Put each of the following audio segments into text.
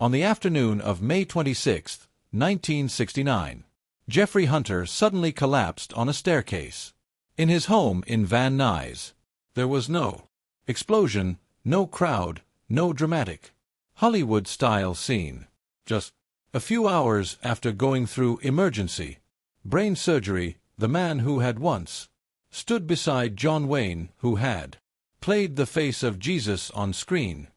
On the afternoon of May 26, 1969, Jeffrey Hunter suddenly collapsed on a staircase. In his home in Van Nuys, there was no explosion, no crowd, no dramatic Hollywood-style scene. Just a few hours after going through emergency brain surgery, the man who had once stood beside John Wayne, who had played the face of Jesus on screen,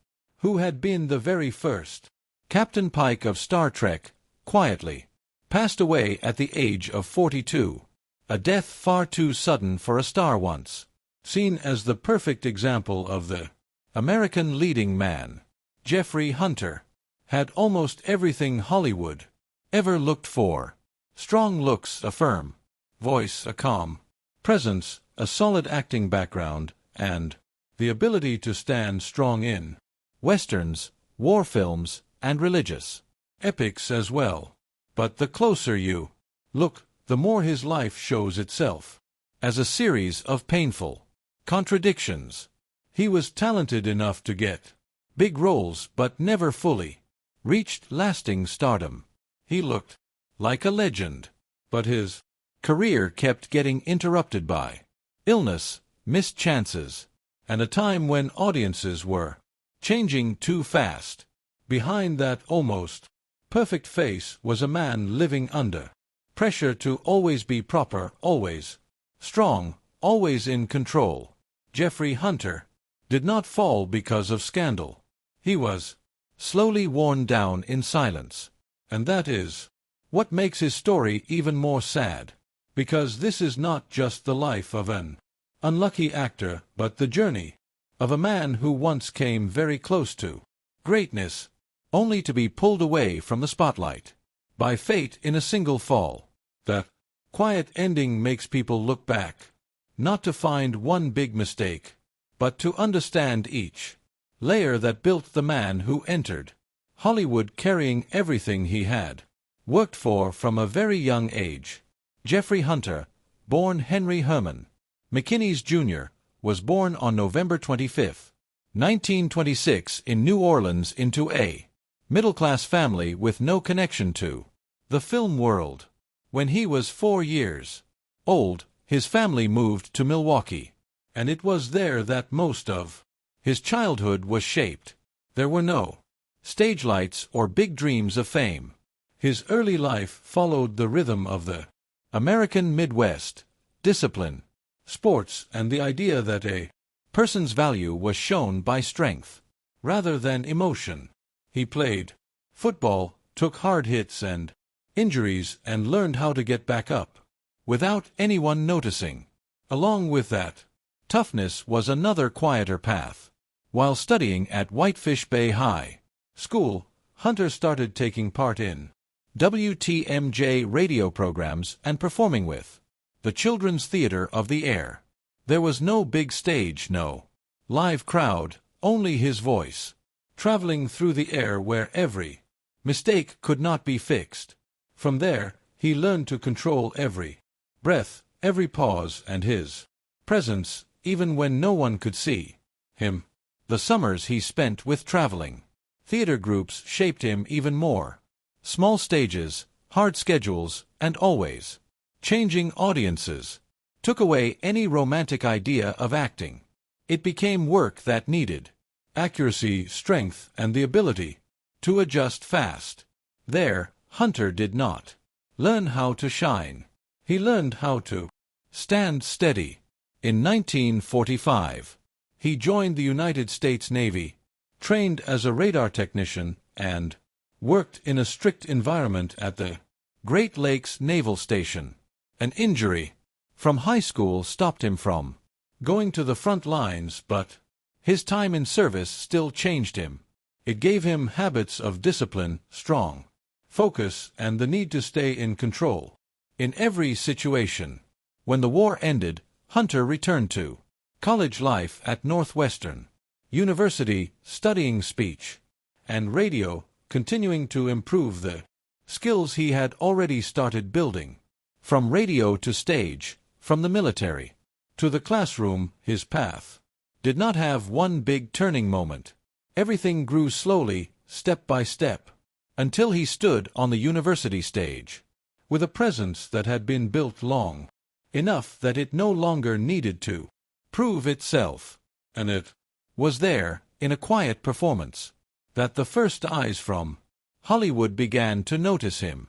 who had been the very first Captain Pike of Star Trek, quietly passed away at the age of 42, a death far too sudden for a star once seen as the perfect example of the American leading man. Jeffrey Hunter had almost everything Hollywood ever looked for: strong looks, a firm voice, a calm presence, a solid acting background, and the ability to stand strong in westerns, war films, and religious epics as well. But the closer you look, the more his life shows itself as a series of painful contradictions. He was talented enough to get big roles but never fully reached lasting stardom. He looked like a legend, but his career kept getting interrupted by illness, missed chances, and a time when audiences were changing too fast. Behind that almost perfect face was a man living under pressure to always be proper, always strong, always in control. Jeffrey Hunter did not fall because of scandal. He was slowly worn down in silence. And that is what makes his story even more sad, because this is not just the life of an unlucky actor, but the journey of a man who once came very close to greatness, only to be pulled away from the spotlight by fate in a single fall. The quiet ending makes people look back, not to find one big mistake, but to understand each layer that built the man who entered Hollywood carrying everything he had worked for from a very young age. Jeffrey Hunter, born Henry Herman McInnes Jr., was born on November 25, 1926 in New Orleans into a middle-class family with no connection to the film world. When he was 4 years old, his family moved to Milwaukee, and it was there that most of his childhood was shaped. There were no stage lights or big dreams of fame. His early life followed the rhythm of the American Midwest: discipline, sports, and the idea that a person's value was shown by strength rather than emotion. He played football, took hard hits and injuries, and learned how to get back up without anyone noticing. Along with that, toughness was another quieter path. While studying at Whitefish Bay High School, Hunter started taking part in WTMJ radio programs and performing with the Children's Theater of the Air. There was no big stage, no live crowd, only his voice, traveling through the air where every mistake could not be fixed. From there, he learned to control every breath, every pause, and his presence, even when no one could see him. The summers he spent with traveling theater groups shaped him even more. Small stages, hard schedules, and always changing audiences took away any romantic idea of acting. It became work that needed accuracy, strength, and the ability to adjust fast. There, Hunter did not learn how to shine. He learned how to stand steady. In 1945, he joined the United States Navy, trained as a radar technician, and worked in a strict environment at the Great Lakes Naval Station. An injury from high school stopped him from going to the front lines, but his time in service still changed him. It gave him habits of discipline, strong focus, and the need to stay in control in every situation. When the war ended, Hunter returned to college life at Northwestern University, studying speech and radio, continuing to improve the skills he had already started building. From radio to stage, from the military to the classroom, his path did not have one big turning moment. Everything grew slowly, step by step. until he stood on the university stage, with a presence that had been built long enough that it no longer needed to prove itself. And it was there, in a quiet performance, that the first eyes from Hollywood began to notice him.